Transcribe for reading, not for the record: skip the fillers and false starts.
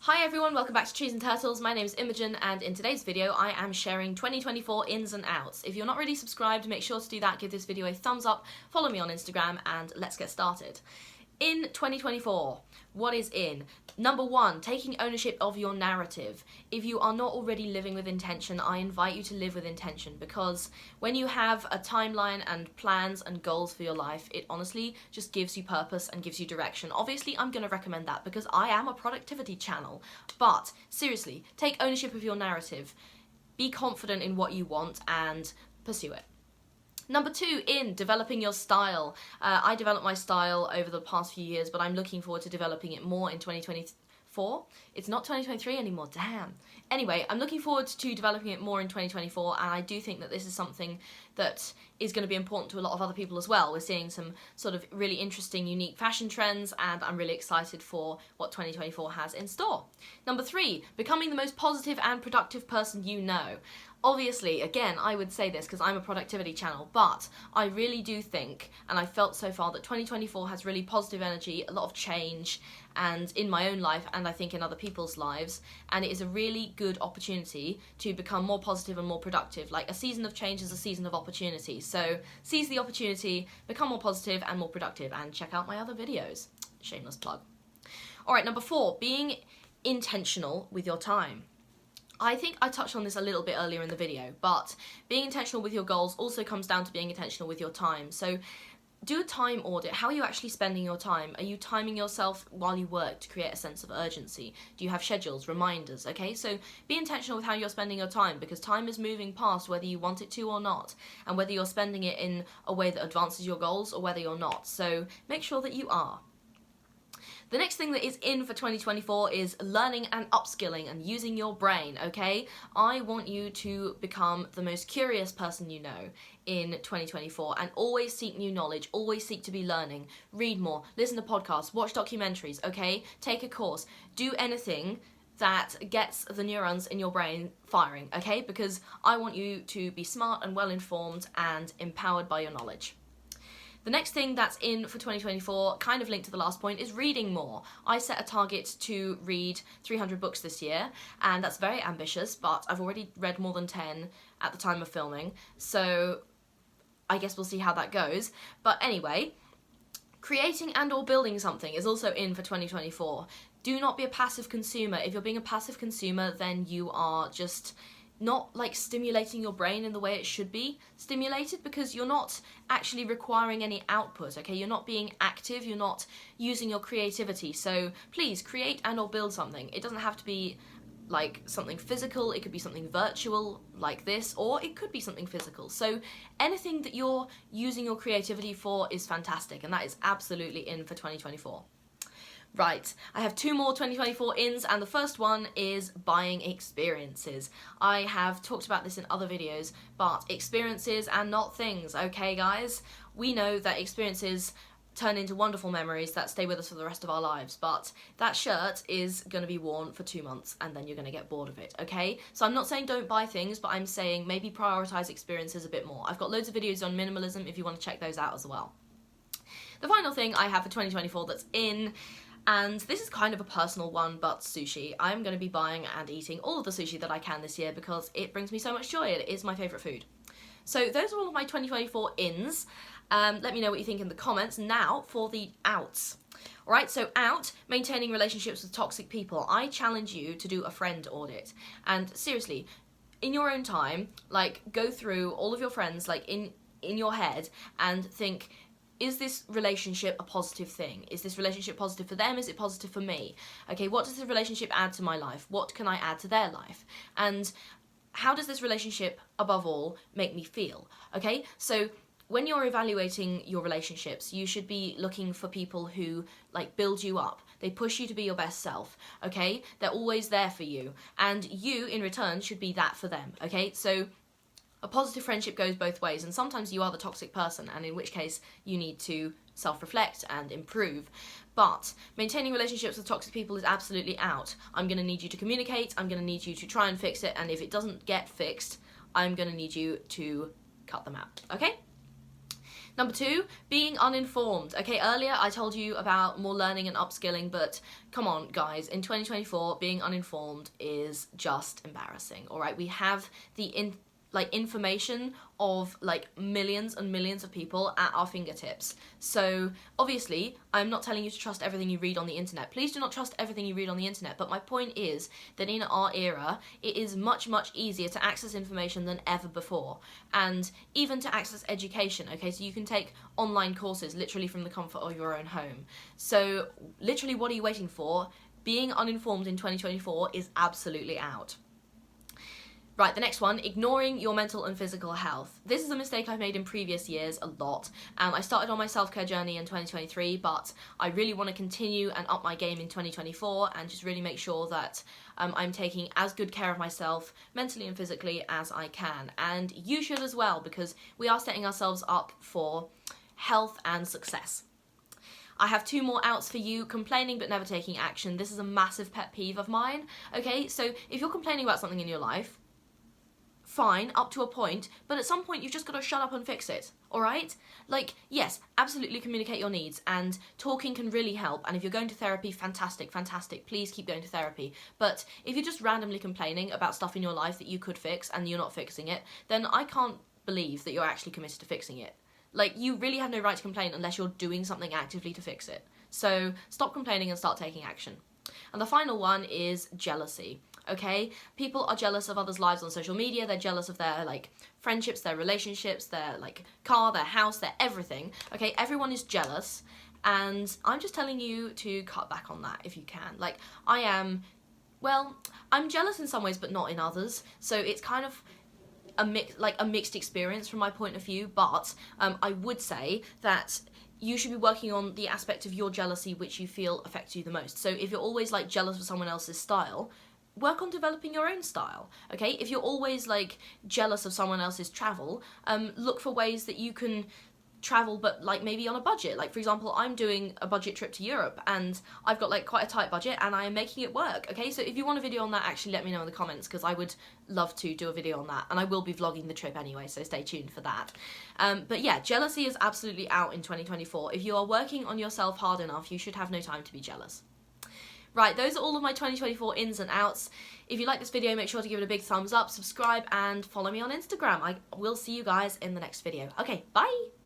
Hi everyone, welcome back to Trees and Turtles. My name is Imogen and in today's video I am sharing 2024 ins and outs. If you're not already subscribed, make sure to do that, give this video a thumbs up, follow me on Instagram and let's get started. In 2024, what is in? Number one, taking ownership of your narrative. If you are not already living with intention, I invite you to live with intention, because when you have a timeline and plans and goals for your life, it honestly just gives you purpose and gives you direction. Obviously, I'm going to recommend that because I am a productivity channel, but seriously, take ownership of your narrative. Be confident in what you want and pursue it. Number two, in developing your style. I developed my style over the past few years, but I'm looking forward to developing it more in 2024. It's not 2023 anymore, damn. Anyway, I'm looking forward to developing it more in 2024, and I do think that this is something that is going to be important to a lot of other people as well. We're seeing some sort of really interesting, unique fashion trends, and I'm really excited for what 2024 has in store. Number three, becoming the most positive and productive person you know. Obviously, again, I would say this because I'm a productivity channel, but I really do think, and I felt so far, that 2024 has really positive energy, a lot of change, and in my own life, and I think in other people's lives, and it is a really good opportunity to become more positive and more productive. Like, a season of change is a season of opportunity, so seize the opportunity, become more positive and more productive, and check out my other videos. Shameless plug. Alright, number four, being intentional with your time. I think I touched on this a little bit earlier in the video, but being intentional with your goals also comes down to being intentional with your time. So do a time audit. How are you actually spending your time? Are you timing yourself while you work to create a sense of urgency? Do you have schedules, reminders? Okay, so be intentional with how you're spending your time, because time is moving past whether you want it to or not, and whether you're spending it in a way that advances your goals or whether you're not. So make sure that you are. The next thing that is in for 2024 is learning and upskilling and using your brain, okay? I want you to become the most curious person you know in 2024 and always seek new knowledge, always seek to be learning, read more, listen to podcasts, watch documentaries, okay? Take a course, do anything that gets the neurons in your brain firing, okay? Because I want you to be smart and well informed and empowered by your knowledge. The next thing that's in for 2024, kind of linked to the last point, is reading more. I set a target to read 300 books this year, and that's very ambitious, but I've already read more than 10 at the time of filming, so I guess we'll see how that goes. But anyway, creating and or building something is also in for 2024. Do not be a passive consumer. If you're being a passive consumer, then you are just not like stimulating your brain in the way it should be stimulated, because you're not actually requiring any output, okay? You're not being active, you're not using your creativity. So please create and or build something. It doesn't have to be like something physical, it could be something virtual like this, or it could be something physical. So anything that you're using your creativity for is fantastic, and that is absolutely in for 2024. Right, I have two more 2024 ins, and the first one is buying experiences. I have talked about this in other videos, but experiences and not things, okay guys? We know that experiences turn into wonderful memories that stay with us for the rest of our lives, but that shirt is going to be worn for 2 months and then you're going to get bored of it, okay? So I'm not saying don't buy things, but I'm saying maybe prioritize experiences a bit more. I've got loads of videos on minimalism if you want to check those out as well. The final thing I have for 2024 that's in, and this is kind of a personal one, but sushi. I'm going to be buying and eating all of the sushi that I can this year because it brings me so much joy. It is my favourite food. So those are all of my 2024 ins. Let me know what you think in the comments. Now for the outs. Alright, so out, maintaining relationships with toxic people. I challenge you to do a friend audit. And seriously, in your own time, like, go through all of your friends, like, in your head, and think, is this relationship a positive thing? Is this relationship positive for them? Is it positive for me? Okay, what does this relationship add to my life? What can I add to their life? And how does this relationship, above all, make me feel? Okay, so when you're evaluating your relationships, you should be looking for people who, like, build you up. They push you to be your best self, okay? They're always there for you. And you, in return, should be that for them, okay? So a positive friendship goes both ways, and sometimes you are the toxic person, and in which case you need to self-reflect and improve. But maintaining relationships with toxic people is absolutely out. I'm going to need you to communicate, I'm going to need you to try and fix it, and if it doesn't get fixed, I'm going to need you to cut them out, okay? Number 2, being uninformed. Okay, earlier I told you about more learning and upskilling, but come on guys, in 2024 being uninformed is just embarrassing. All right, we have the information of like millions and millions of people at our fingertips. So obviously I'm not telling you to trust everything you read on the internet. Please do not trust everything you read on the internet, but my point is that in our era it is much easier to access information than ever before, and even to access education. Okay, so you can take online courses literally from the comfort of your own home. So literally, what are you waiting for? Being uninformed in 2024 is absolutely out. Right, the next one, ignoring your mental and physical health. This is a mistake I've made in previous years a lot. I started on my self-care journey in 2023, but I really want to continue and up my game in 2024 and just really make sure that I'm taking as good care of myself mentally and physically as I can. And you should as well, because we are setting ourselves up for health and success. I have 2 more outs for you: complaining but never taking action. This is a massive pet peeve of mine. Okay, so if you're complaining about something in your life, fine, up to a point, but at some point you've just got to shut up and fix it, alright? Like, yes, absolutely communicate your needs, and talking can really help, and if you're going to therapy, fantastic, please keep going to therapy. But if you're just randomly complaining about stuff in your life that you could fix and you're not fixing it, then I can't believe that you're actually committed to fixing it. Like, you really have no right to complain unless you're doing something actively to fix it. So stop complaining and start taking action. And the final one is jealousy. Okay, people are jealous of others' lives on social media. They're jealous of their like friendships, their relationships, their like car, their house, their everything. Okay, everyone is jealous, and I'm just telling you to cut back on that if you can. Like, I'm jealous in some ways but not in others, so it's kind of a mixed experience from my point of view. But I would say that you should be working on the aspect of your jealousy which you feel affects you the most. So if you're always like jealous of someone else's style, work on developing your own style. Okay, if you're always like jealous of someone else's travel, look for ways that you can travel but like maybe on a budget. Like, for example, I'm doing a budget trip to Europe and I've got like quite a tight budget and I am making it work. Okay, so if you want a video on that, actually let me know in the comments, because I would love to do a video on that, and I will be vlogging the trip anyway, so stay tuned for that. But yeah, jealousy is absolutely out in 2024. If you are working on yourself hard enough, you should have no time to be jealous. Right, those are all of my 2024 ins and outs. If you like this video, make sure to give it a big thumbs up, subscribe, and follow me on Instagram. I will see you guys in the next video. Okay, bye!